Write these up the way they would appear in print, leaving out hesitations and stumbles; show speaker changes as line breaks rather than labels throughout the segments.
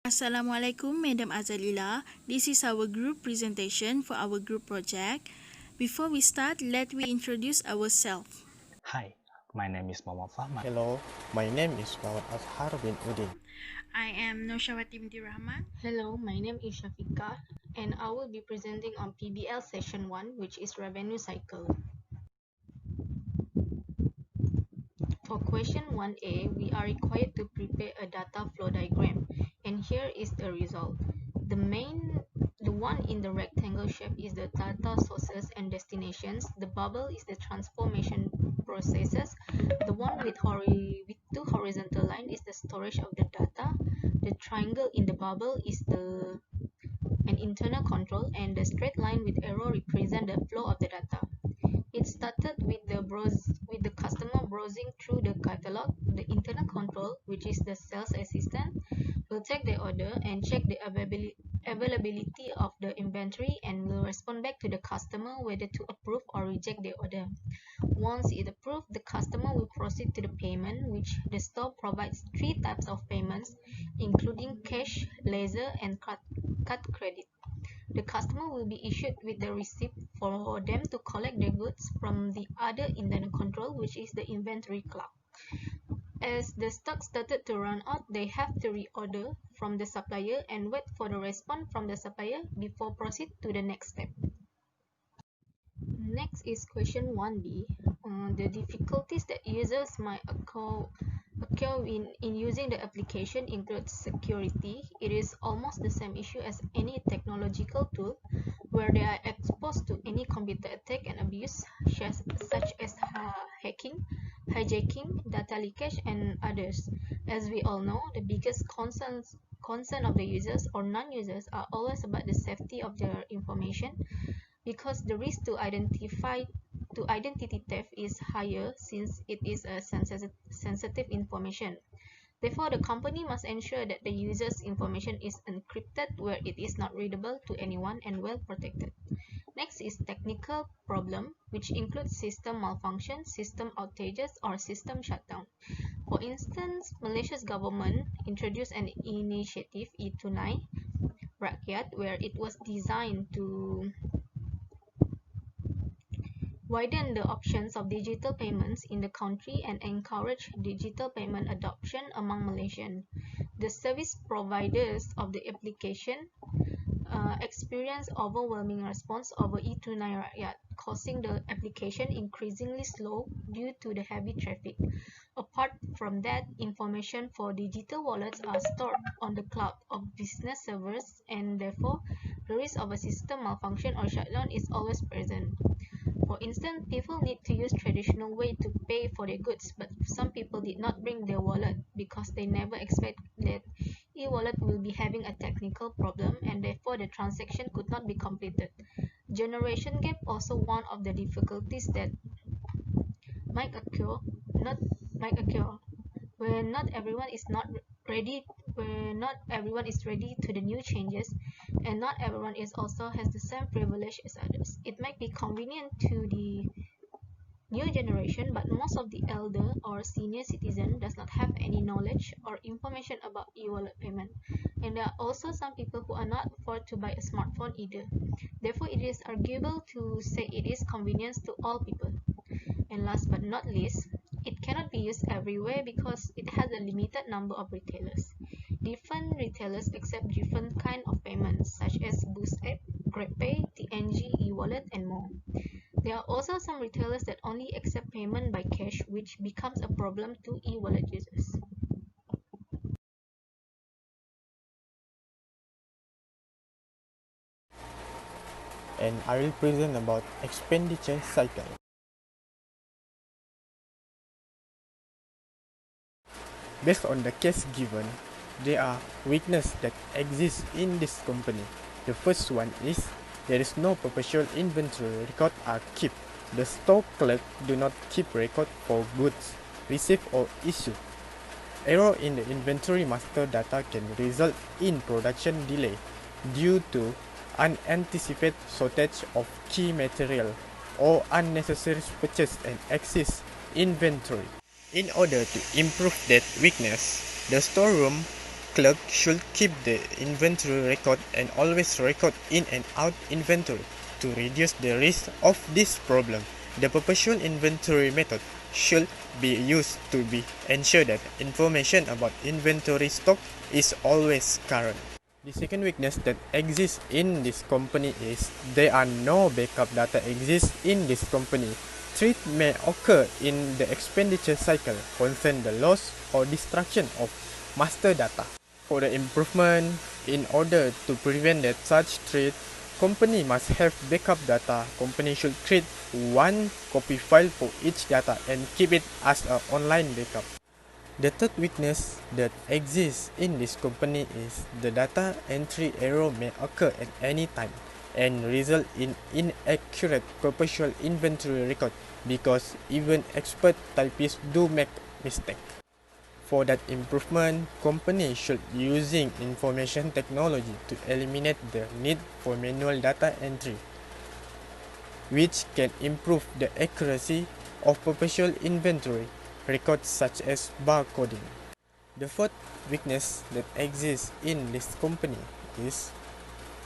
Assalamualaikum, Madam Azalila. This is our group presentation for our group project. Before we start, let we introduce ourselves.
Hi, my name is Mohammad Fahman.
Hello, my name is Azhar bin Uding.
I am Nur Syawati Bt Rahman.
Hello, my name is Syafiqah and I will be presenting on Pbl Session 1, which is Revenue Cycle. For question 1a, we are required to prepare a data flow diagram, and here is the result. The one in the rectangle shape is the data sources and destinations. The bubble is the transformation processes. The one with two horizontal lines is the storage of the data. The triangle in the bubble is an internal control, and the straight line with arrow represent the flow of the data. It started with the customer browsing through the catalog. The internal control, which is the sales assistant, will take the order and check the availability of the inventory and will respond back to the customer whether to approve or reject the order. Once it approved, the customer will proceed to the payment, which the store provides 3 types of payments, including cash, laser, and card credit. The customer will be issued with the receipt for them to collect the goods from the other internal control, which is the inventory clerk. As the stock started to run out, they have to reorder from the supplier and wait for the response from the supplier before proceed to the next step. Next is question 1b. The difficulties that users might occur in using the application includes security. It is almost the same issue as any technological tool where they are exposed to any computer attack and abuse such as hacking, hijacking, data leakage, and others. As we all know, the biggest concern of the users or non-users are always about the safety of their information, because the risk to identity theft is higher since it is a sensitive information. Therefore, the company must ensure that the user's information is encrypted where it is not readable to anyone and well protected. Next is technical problem, which includes system malfunction, system outages, or system shutdown. For instance, Malaysia's government introduced an initiative E-Tunai Rakyat where it was designed to widen the options of digital payments in the country and encourage digital payment adoption among Malaysians. The service providers of the application experienced overwhelming response over E-Tunai Rakyat, causing the application increasingly slow due to the heavy traffic. Apart from that, information for digital wallets are stored on the cloud of business servers, and therefore the risk of a system malfunction or shutdown is always present. For instance, people need to use traditional way to pay for their goods, but some people did not bring their wallet because they never expect that e-wallet will be having a technical problem and therefore the transaction could not be completed. Generation gap also one of the difficulties that might occur when not everyone is ready to the new changes, and not everyone is also has the same privilege as others. It might be convenient to the new generation, but most of the elder or senior citizen does not have any knowledge or information about e-wallet payment, and there are also some people who are not afford to buy a smartphone either. Therefore, it is arguable to say it is convenience to all people. And last but not least, it cannot be used everywhere because it has a limited number of retailers. Different retailers accept different kind of payments such as Boost App, GrabPay, TNG, e-wallet, and more. There are also some retailers that only accept payment by cash, which becomes a problem to e-wallet users.
And I will present about expenditure cycle. Based on the case given, there are weaknesses that exist in this company. The first one is there is no perpetual inventory record are kept. The store clerk do not keep record for goods received or issued. Error in the inventory master data can result in production delay due to unanticipated shortage of key material or unnecessary purchase and excess inventory. In order to improve that weakness, the storeroom clerk should keep the inventory record and always record in and out inventory to reduce the risk of this problem. The perpetual inventory method should be used to ensure that information about inventory stock is always current. The second weakness that exists in this company is there are no backup data exists in this company. Threat may occur in the expenditure cycle concern the loss or destruction of master data. For the improvement, in order to prevent that such threat, company must have backup data. Company should create one copy file for each data and keep it as an online backup. The third weakness that exists in this company is the data entry error may occur at any time and result in inaccurate perpetual inventory record because even expert typists do make mistakes. For that improvement, company should using information technology to eliminate the need for manual data entry, which can improve the accuracy of perpetual inventory records such as barcoding. The fourth weakness that exists in this company is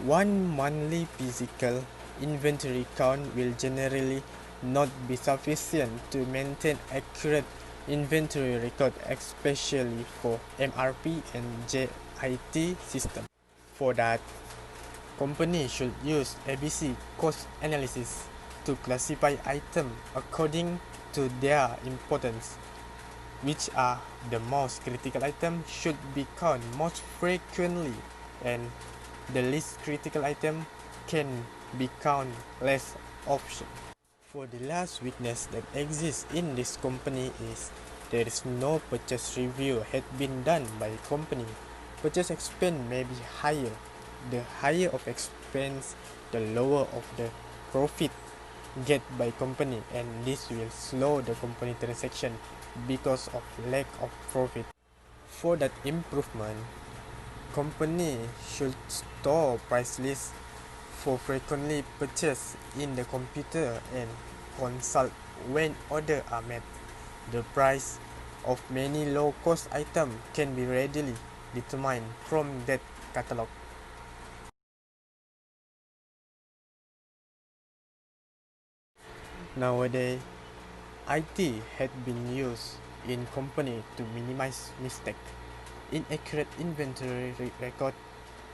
one monthly physical inventory count will generally not be sufficient to maintain accurate inventory record, especially for MRP and JIT system. For that, company should use ABC cost analysis to classify items according to their importance, which are the most critical items should be counted most frequently and the least critical item can be counted less often. For the last weakness that exists in this company is there is no purchase review had been done by company. Purchase expense may be higher. The higher of expense, the lower of the profit get by company, and this will slow the company transaction because of lack of profit. For that improvement, company should store price list for frequently purchase in the computer and consult when orders are made. The price of many low-cost items can be readily determined from that catalog. Nowadays, IT had been used in company to minimize mistake. Inaccurate inventory record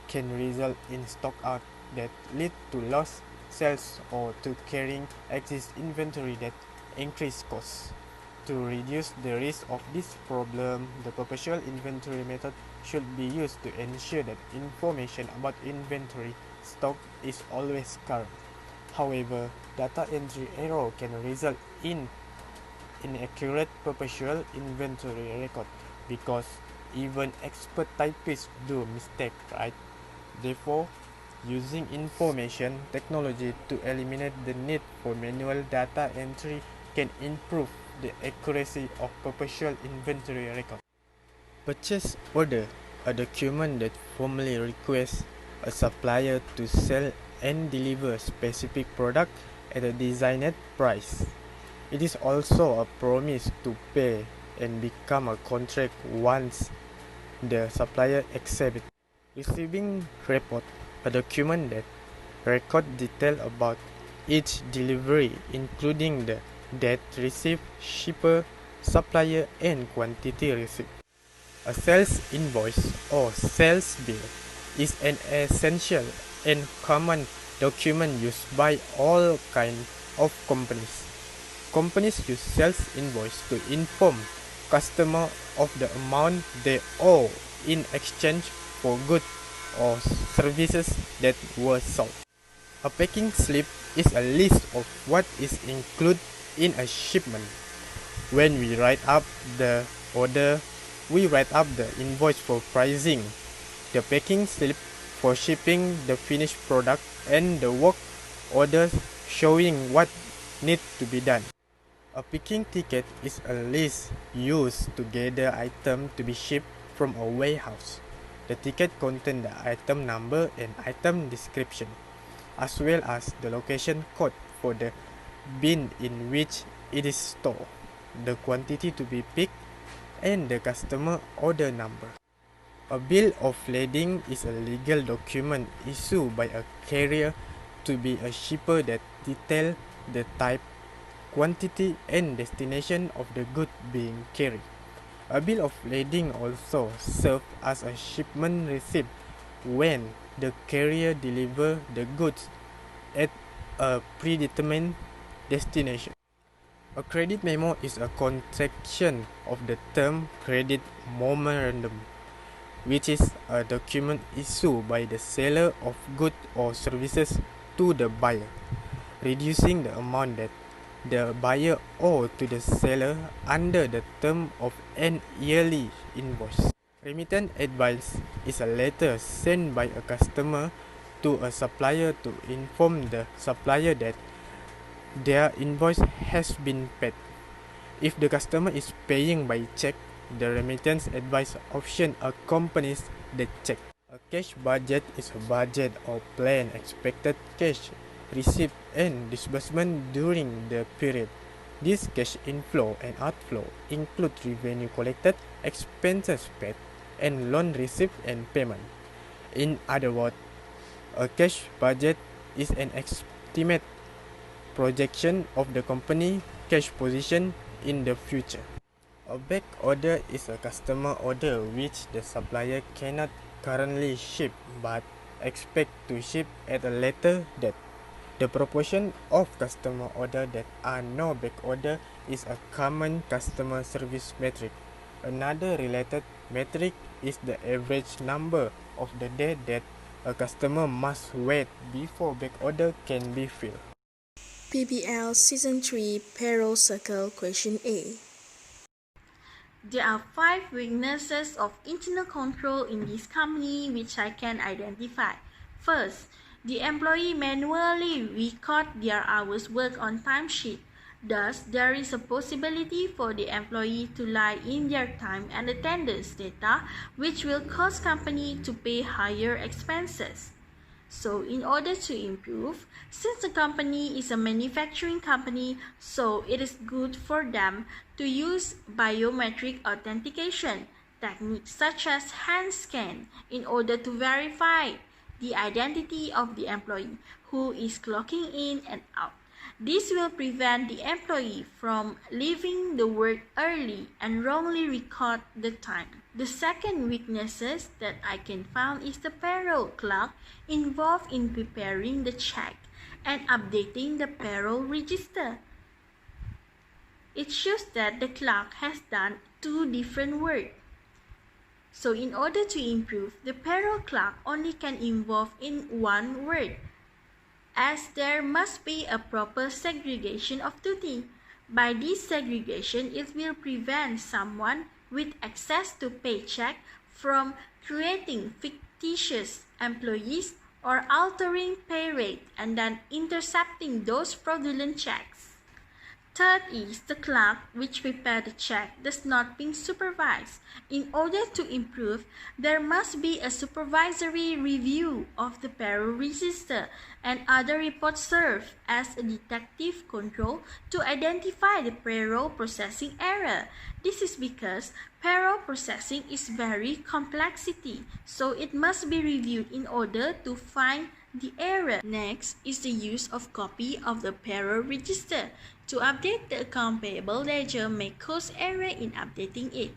can result in stock out that lead to lost sales or to carrying excess inventory that increase costs. To reduce the risk of this problem, the perpetual inventory method should be used to ensure that information about inventory stock is always current. However, data entry error can result in inaccurate perpetual inventory record because even expert typists do mistake, right? Therefore, using information technology to eliminate the need for manual data entry can improve the accuracy of perpetual inventory record. Purchase order, a document that formally requests a supplier to sell and deliver specific product at a designated price. It is also a promise to pay and become a contract once the supplier accepts it. Receiving report, a document that records detail about each delivery, including the date received, shipper, supplier, and quantity received. A sales invoice or sales bill is an essential and common document used by all kinds of companies. Companies use sales invoice to inform customer of the amount they owe in exchange for goods or services that were sold. A packing slip is a list of what is included in a shipment. When we write up the order, we write up the invoice for pricing, the packing slip for shipping the finished product, and the work orders showing what needs to be done. A picking ticket is a list used to gather items to be shipped from a warehouse. The ticket contains the item number and item description, as well as the location code for the bin in which it is stored, the quantity to be picked, and the customer order number. A bill of lading is a legal document issued by a carrier to be a shipper that details the type, quantity, and destination of the good being carried. A bill of lading also serves as a shipment receipt when the carrier delivers the goods at a predetermined destination. A credit memo is a contraction of the term credit memorandum, which is a document issued by the seller of goods or services to the buyer, reducing the amount that the buyer owes to the seller under the term of an yearly invoice. Remittance advice is a letter sent by a customer to a supplier to inform the supplier that their invoice has been paid. If the customer is paying by check, the remittance advice option accompanies the check. A cash budget is a budget or plan expected cash receipt and disbursement during the period. This cash inflow and outflow include revenue collected, expenses paid, and loan receipt and payment. In other words, a cash budget is an estimate projection of the company cash position in the future. A back order is a customer order which the supplier cannot currently ship but expect to ship at a later date. The proportion of customer order that are no back order is a common customer service metric. Another related metric is the average number of the day that a customer must wait before back order can be filled.
Pbl Season 3 Payroll Circle Question A. There are 5 weaknesses of internal control in this company which I can identify. First, the employee manually record their hours worked on timesheet. Thus, there is a possibility for the employee to lie in their time and attendance data, which will cause company to pay higher expenses. So, in order to improve, since the company is a manufacturing company, so it is good for them to use biometric authentication techniques such as hand scan in order to verify the identity of the employee who is clocking in and out. This will prevent the employee from leaving the work early and wrongly record the time. The second weaknesses that I can find is the payroll clerk involved in preparing the check and updating the payroll register. It shows that the clerk has done 2 different work. So in order to improve, the payroll clerk only can involve in 1 work, as there must be a proper segregation of duty. By this segregation, it will prevent someone with access to paycheck from creating fictitious employees or altering pay rate and then intercepting those fraudulent checks. Third is the clerk which prepared the check does not being supervised. In order to improve, there must be a supervisory review of the payroll register and other reports serve as a detective control to identify the payroll processing error. This is because payroll processing is very complexity, so it must be reviewed in order to find the error. Next is the use of copy of the payroll register. To update the account payable ledger may cause error in updating it.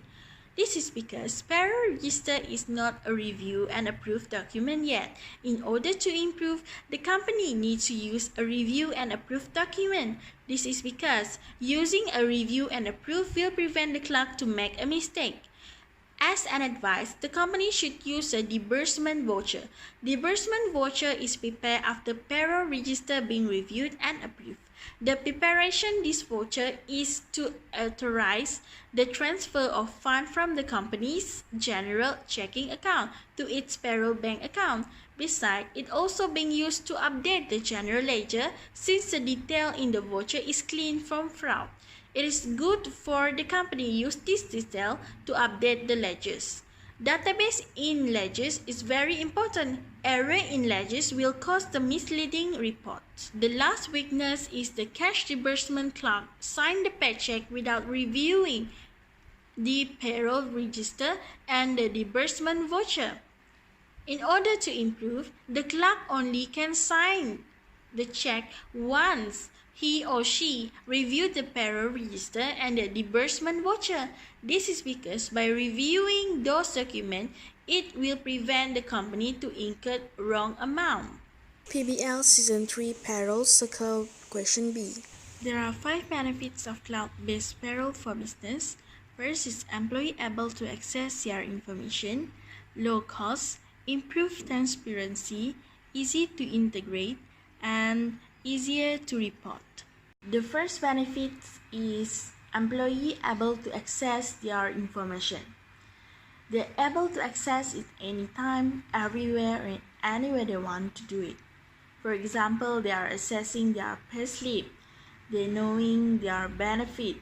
This is because payroll register is not a review and approved document yet. In order to improve, the company needs to use a review and approved document. This is because using a review and approved will prevent the clerk to make a mistake. As an advice, the company should use a disbursement voucher. Disbursement voucher is prepared after payroll register being reviewed and approved. The preparation this voucher is to authorize the transfer of funds from the company's general checking account to its payroll bank account. Besides, it also being used to update the general ledger since the detail in the voucher is clean from fraud. It is good for the company use this detail to update the ledgers. Database in ledgers is very important. Error in ledgers will cause the misleading report. The last weakness is the cash disbursement clerk sign the paycheck without reviewing the payroll register, and the disbursement voucher. In order to improve, the clerk only can sign the check once he or she reviewed the payroll register and the disbursement voucher. This is because by reviewing those documents, it will prevent the company to incur wrong amount.
Pbl Season 3 Payroll Circle Question B.
There are 5 benefits of cloud-based payroll for business. First is employee able to access their information, low cost, improved transparency, easy to integrate, and easier to report. The first benefit is employee able to access their information. They're able to access it anytime, everywhere, and anywhere they want to do it. For example, they are accessing their payslip, they're knowing their benefit,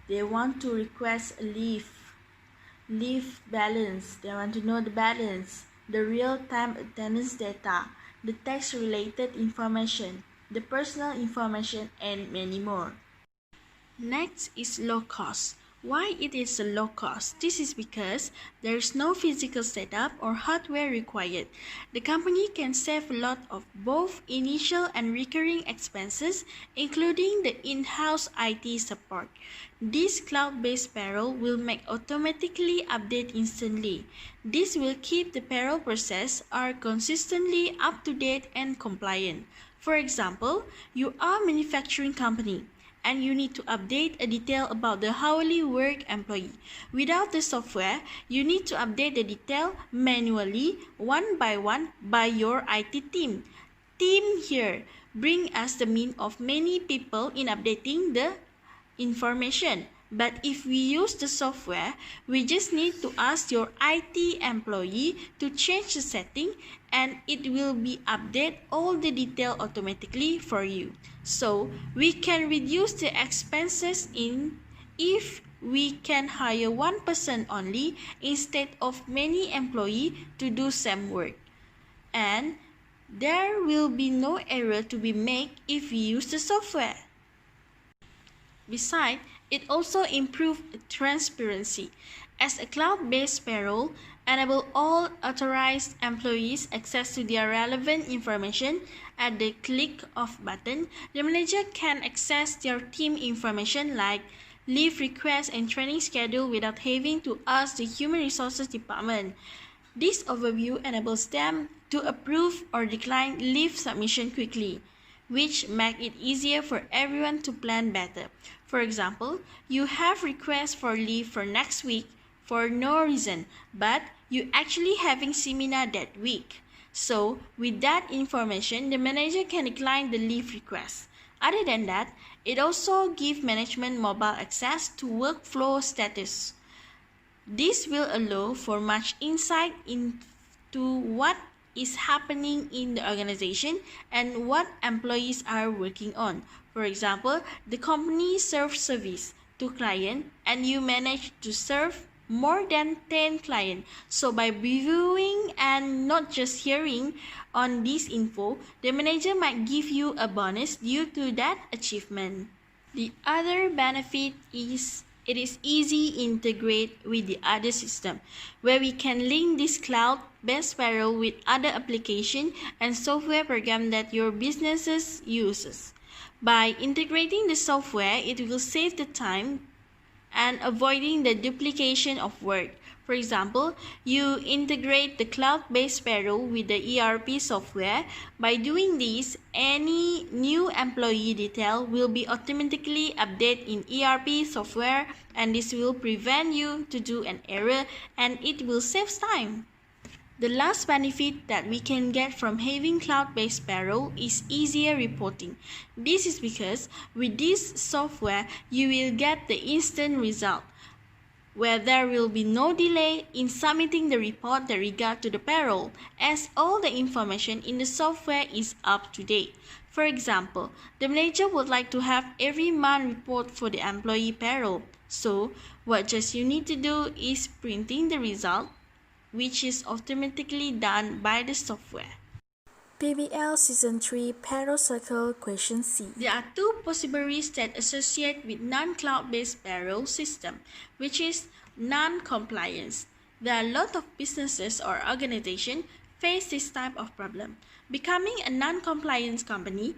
they want to request a leave balance, they want to know the balance, the real-time attendance data, the tax-related information, the personal information, and many more. Next is low cost. Why it is a low cost? This is because there is no physical setup or hardware required. The company can save a lot of both initial and recurring expenses, including the in-house IT support. This cloud-based payroll will make automatically update instantly. This will keep the payroll process are consistently up to date and compliant. For example, you are a manufacturing company and you need to update a detail about the hourly work employee. Without the software, you need to update the detail manually, one by one, by your IT team. Team here bring us the mean of many people in updating the information. But if we use the software, we just need to ask your IT employee to change the setting and it will be update all the detail automatically for you. So we can reduce the expenses if we can hire one person only instead of many employees to do same work. And there will be no error to be made if we use the software. Besides, it also improves transparency, as a cloud-based payroll enable all authorized employees access to their relevant information at the click of button. The manager can access their team information like leave requests and training schedule without having to ask the human resources department. This overview enables them to approve or decline leave submission quickly, which make it easier for everyone to plan better. For example, you have requests for leave for next week for no reason, but you actually having seminar that week. So, with that information, the manager can decline the leave request. Other than that, it also gives management mobile access to workflow status. This will allow for much insight into what is happening in the organization and what employees are working on. For example, the company serves service to clients and you manage to serve more than 10 clients. So by reviewing and not just hearing on this info, the manager might give you a bonus due to that achievement. The other benefit is it is easy to integrate with the other system, where we can link this cloud-based payroll with other applications and software programs that your businesses uses. By integrating the software, it will save the time and avoiding the duplication of work. For example, you integrate the cloud-based payroll with the ERP software. By doing this, any new employee detail will be automatically updated in ERP software, and this will prevent you to do an error and it will save time. The last benefit that we can get from having cloud-based payroll is easier reporting. This is because with this software, you will get the instant result, where there will be no delay in submitting the report that regard to the payroll, as all the information in the software is up to date. For example, the manager would like to have every month report for the employee payroll. So, what just you need to do is printing the result, which is automatically done by the software.
Pbl Season 3 Payroll Circle Question C.
There are two possible risks that associate with non-cloud-based payroll system, which is non-compliance. There are a lot of businesses or organizations face this type of problem. Becoming a non-compliance company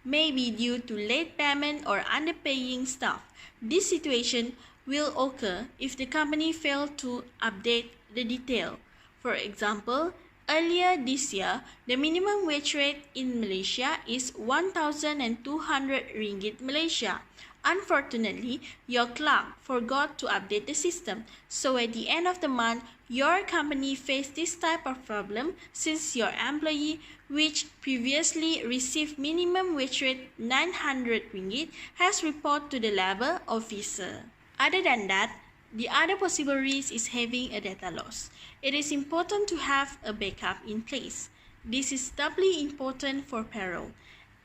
may be due to late payment or underpaying staff. This situation will occur if the company fails to update the detail. For example, earlier this year, the minimum wage rate in Malaysia is 1,200 ringgit Malaysia. Unfortunately, your clerk forgot to update the system, so at the end of the month, your company faced this type of problem since your employee, which previously received minimum wage rate 900 ringgit, has reported to the labor officer. Other than that, the other possible risk is having a data loss. It is important to have a backup in place. This is doubly important for payroll,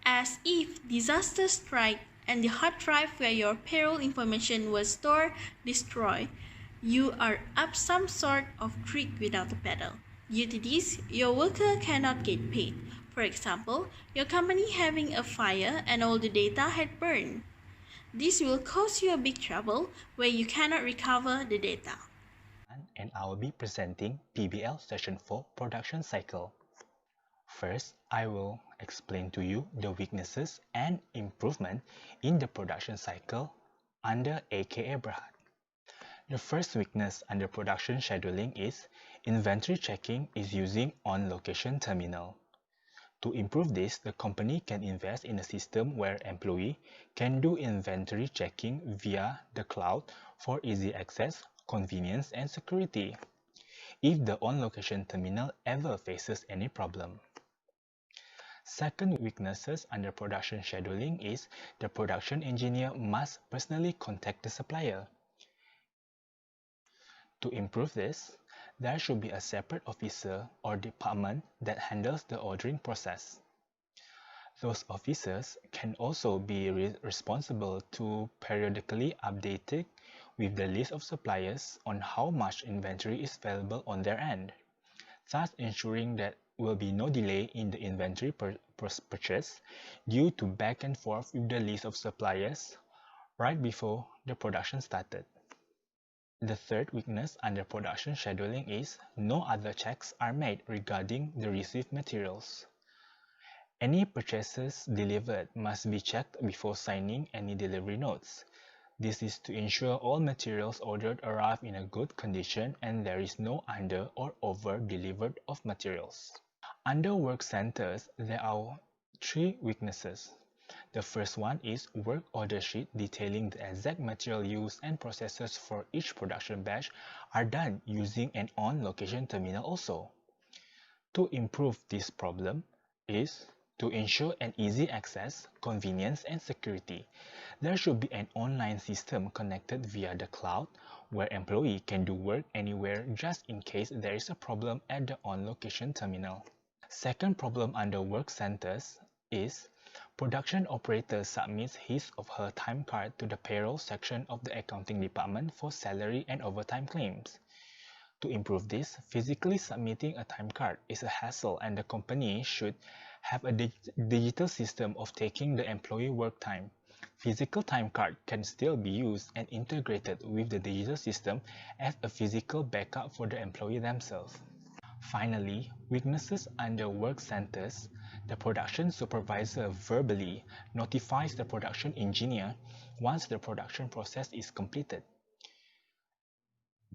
as if disaster strikes and the hard drive where your payroll information was stored destroyed, you are up some sort of creek without a paddle. Due to this, your worker cannot get paid. For example, your company having a fire and all the data had burned. This will cause you a big trouble where you cannot recover the data.
And I will be presenting PBL Session 4 Production Cycle. First, I will explain to you the weaknesses and improvement in the production cycle under aka Berhad. The first weakness under production scheduling is inventory checking is using on-location terminal. To improve this, the company can invest in a system where employee can do inventory checking via the cloud for easy access, convenience, and security if the on-location terminal ever faces any problem. Second weaknesses under production scheduling is the production engineer must personally contact the supplier. To improve this, there should be a separate officer or department that handles the ordering process. Those officers can also be responsible to periodically update with the list of suppliers on how much inventory is available on their end, thus ensuring that will be no delay in the inventory purchase due to back and forth with the list of suppliers right before the production started. The third weakness under production scheduling is no other checks are made regarding the received materials. Any purchases delivered must be checked before signing any delivery notes. This is to ensure all materials ordered arrive in a good condition and there is no under or over delivered of materials. Under work centers, there are three weaknesses. The first one is work order sheet detailing the exact material used and processes for each production batch are done using an on-location terminal also. To improve this problem is to ensure an easy access, convenience, and security. There should be an online system connected via the cloud where employee can do work anywhere just in case there is a problem at the on-location terminal. Second problem under work centers is production operator submits his or her time card to the payroll section of the accounting department for salary and overtime claims. To improve this, physically submitting a time card is a hassle and the company should have a digital system of taking the employee work time. Physical time card can still be used and integrated with the digital system as a physical backup for the employee themselves. Finally, weaknesses under work centers. The production supervisor verbally notifies the production engineer once the production process is completed.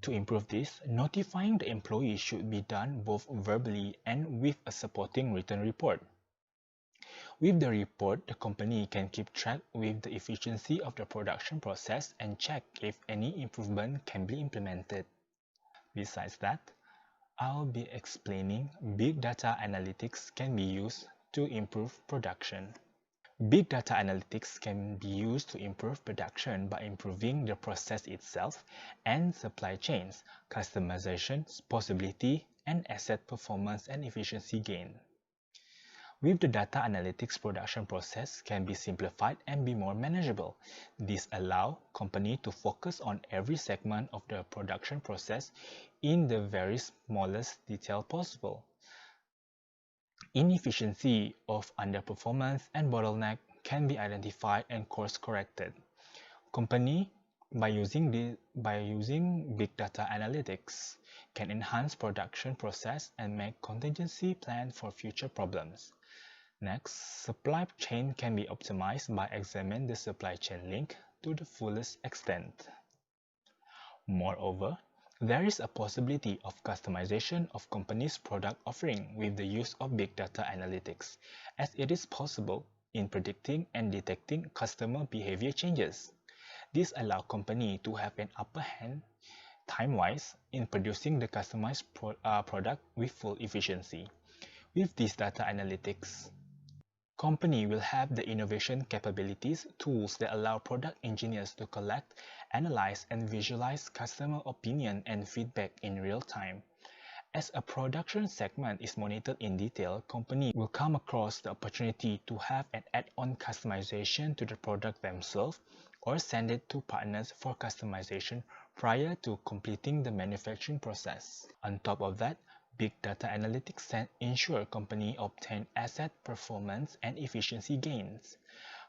To improve this, notifying the employee should be done both verbally and with a supporting written report. With the report, the company can keep track with the efficiency of the production process and check if any improvement can be implemented. Besides that, I'll be explaining big data analytics can be used to improve production. Big data analytics can be used to improve production by improving the process itself and supply chains, customization, possibility, and asset performance and efficiency gain. With the data analytics, production process can be simplified and be more manageable. This allows company to focus on every segment of the production process in the very smallest detail possible. Inefficiency of underperformance and bottleneck can be identified and course corrected. Company by using big data analytics can enhance production process and make contingency plan for future problems. Next, supply chain can be optimized by examining the supply chain link to the fullest extent. Moreover, there is a possibility of customization of company's product offering with the use of big data analytics, as it is possible in predicting and detecting customer behavior changes. This allows company to have an upper hand time-wise in producing the customized product with full efficiency. With this data analytics, company will have the innovation capabilities tools that allow product engineers to collect, analyze, and visualize customer opinion and feedback in real time. As a production segment is monitored in detail, company will come across the opportunity to have an add-on customization to the product themselves or send it to partners for customization prior to completing the manufacturing process. On top of that, big data analytics ensure company obtain asset performance and efficiency gains.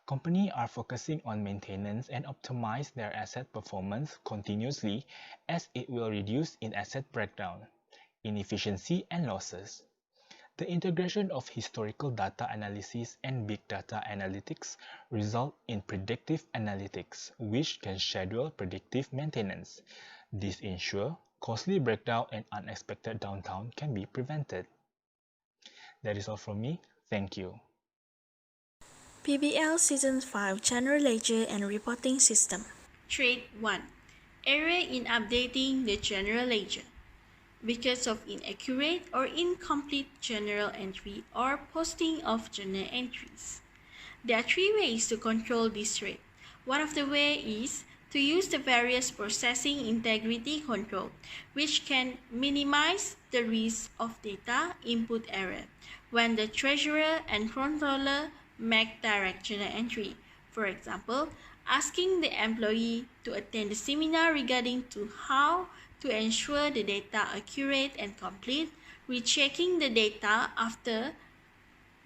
Companies are focusing on maintenance and optimize their asset performance continuously as it will reduce in asset breakdown, inefficiency, and losses. The integration of historical data analysis and big data analytics result in predictive analytics, which can schedule predictive maintenance. This ensures costly breakdown and unexpected downtime can be prevented. That is all from me. Thank you.
Pbl Season 5 General Ledger and Reporting System.
Trait 1. Error in updating the general ledger because of inaccurate or incomplete journal entry or posting of journal entries. There are three ways to control this trait. One of the ways is to use the various processing integrity control, which can minimize the risk of data input error when the treasurer and controller make direct journal entry. For example, asking the employee to attend the seminar regarding to how to ensure the data accurate and complete, rechecking the data after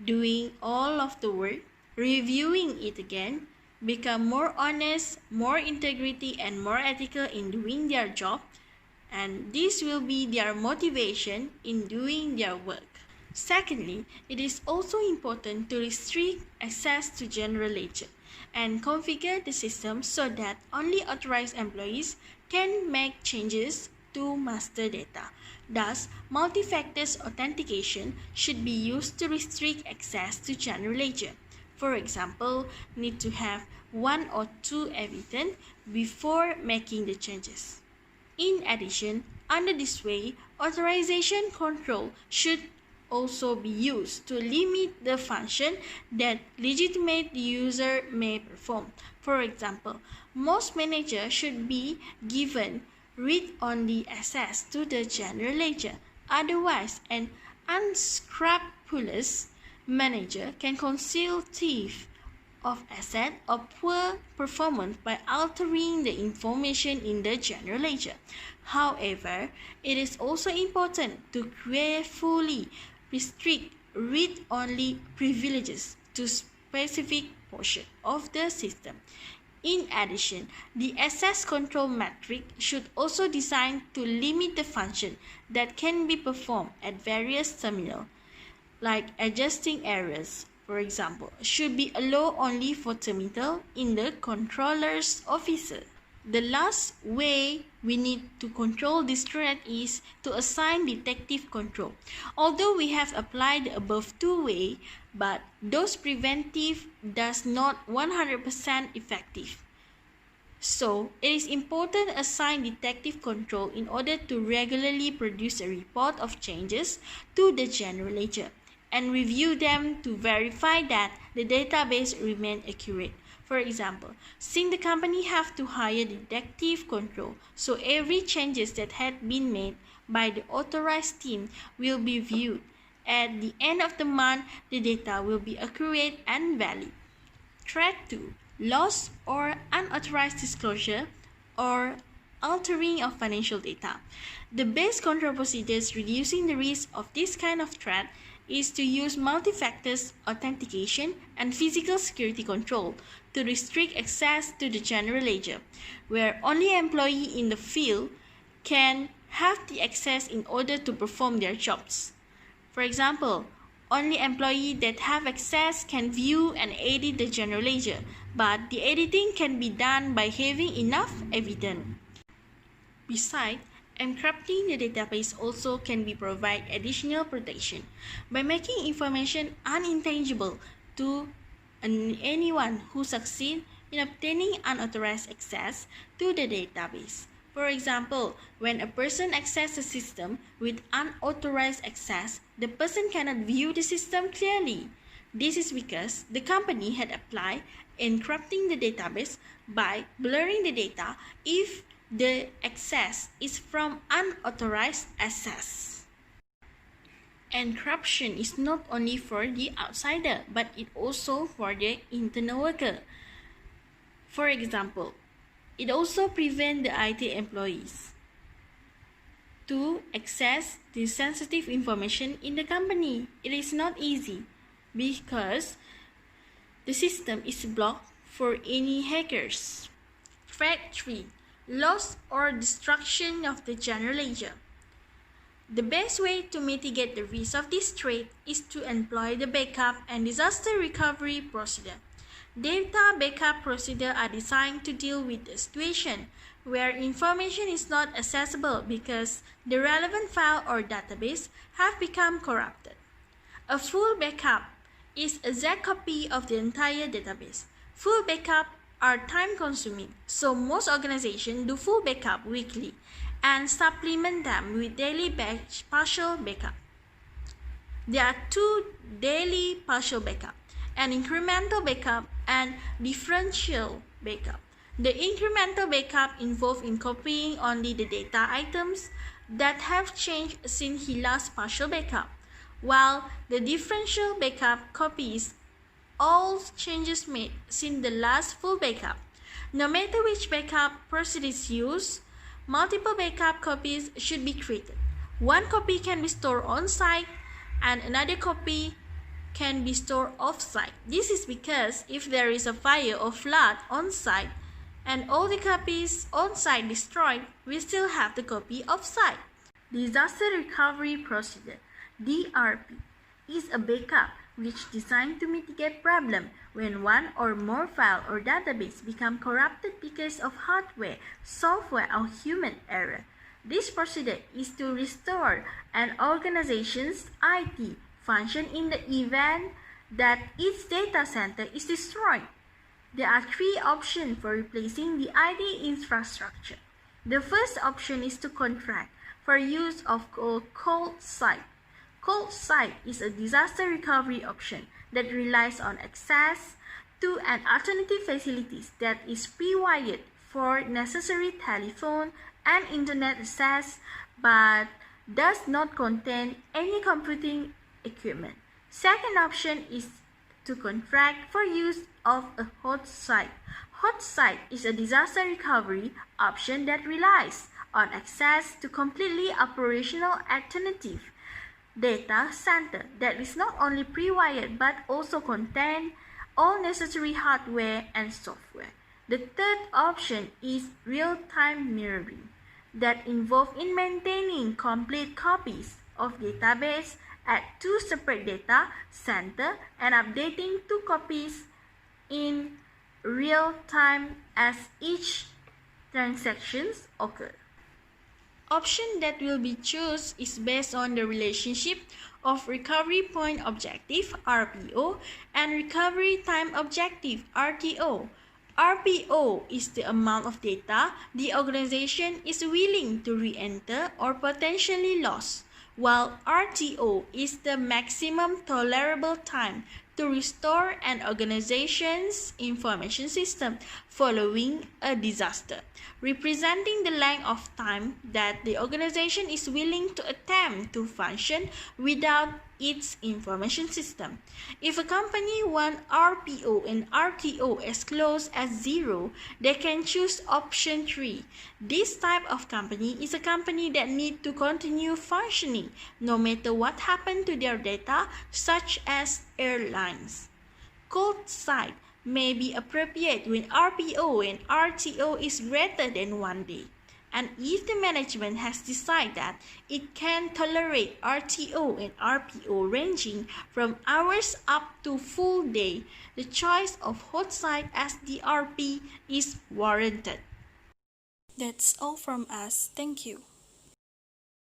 doing all of the work, reviewing it again, become more honest, more integrity, and more ethical in doing their job, and this will be their motivation in doing their work. Secondly, it is also important to restrict access to general ledger and configure the system so that only authorized employees can make changes to master data. Thus, multi-factors authentication should be used to restrict access to general ledger. For example, need to have 1 or 2 evidence before making the changes. In addition, under this way, authorization control should also be used to limit the function that legitimate user may perform. For example, most managers should be given read-only access to the general ledger. Otherwise, an unscrupulous manager can conceal theft of asset or poor performance by altering the information in the general ledger. However, it is also important to carefully restrict read-only privileges to specific portion of the system. In addition, the access control metric should also designed to limit the function that can be performed at various terminals, like adjusting errors, for example, should be allowed only for terminal in the controller's office. The last way we need to control this threat is to assign detective control. Although we have applied the above two ways, but those preventive does not 100% effective. So, it is important to assign detective control in order to regularly produce a report of changes to the general ledger and review them to verify that the database remain accurate. For example, since the company have to hire detective control, so every changes that had been made by the authorized team will be viewed. At the end of the month, the data will be accurate and valid. Threat 2. Loss or unauthorized disclosure or altering of financial data. The best control procedures reducing the risk of this kind of threat is to use multi-factor authentication and physical security control to restrict access to the general ledger, where only employees in the field can have the access in order to perform their jobs. For example, only employees that have access can view and edit the general ledger, but the editing can be done by having enough evidence. Besides, encrypting the database also can be provide additional protection by making information unintelligible to anyone who succeeds in obtaining unauthorized access to the database. For example, when a person accesses a system with unauthorized access, the person cannot view the system clearly. This is because the company had applied encrypting the database by blurring the data if the access is from unauthorized access. Encryption is not only for the outsider, but it also for the internal worker. For example, it also prevents the IT employees to access the sensitive information in the company. It is not easy because the system is blocked for any hackers. Fact 3. Loss or destruction of the general ledger. The best way to mitigate the risk of this threat is to employ the backup and disaster recovery procedure. Data backup procedures are designed to deal with the situation where information is not accessible because the relevant file or database have become corrupted. A full backup is a exact copy of the entire database. Full backup are time-consuming, so most organizations do full backup weekly and supplement them with daily partial backup. There are two daily partial backup, an incremental backup and differential backup. The incremental backup involves in copying only the data items that have changed since he last partial backup, while the differential backup copies all changes made since the last full backup. No matter which backup procedure is used, multiple backup copies should be created. One copy can be stored on-site and another copy can be stored off-site. This is because if there is a fire or flood on-site and all the copies on-site destroyed, we still have the copy off-site. Disaster Recovery Procedure (DRP) is a backup which is designed to mitigate problem when one or more file or database become corrupted because of hardware, software, or human error. This procedure is to restore an organization's IT function in the event that its data center is destroyed. There are three options for replacing the IT infrastructure. The first option is to contract for use of cold site. Cold site is a disaster recovery option that relies on access to an alternative facilities that is pre-wired for necessary telephone and internet access but does not contain any computing equipment. Second option is to contract for use of a hot site. Hot site is a disaster recovery option that relies on access to completely operational alternative data center that is not only pre-wired but also contain all necessary hardware and software. The third option is real-time mirroring that involves in maintaining complete copies of database at two separate data centers and updating two copies in real time as each transactions occur. Option that will be chosen is based on the relationship of recovery point objective (RPO) and recovery time objective (RTO). RPO is the amount of data the organization is willing to re-enter or potentially lost, while RTO is the maximum tolerable time to restore an organization's information system following a disaster, representing the length of time that the organization is willing to attempt to function without its information system. If a company wants RPO and RTO as close as 0, they can choose option 3. This type of company is a company that needs to continue functioning no matter what happened to their data, such as airlines. Cold side may be appropriate when RPO and RTO is greater than 1 day. And if the management has decided that it can tolerate RTO and RPO ranging from hours up to full day, the choice of hot side as DRP is warranted.
That's all from us. Thank you.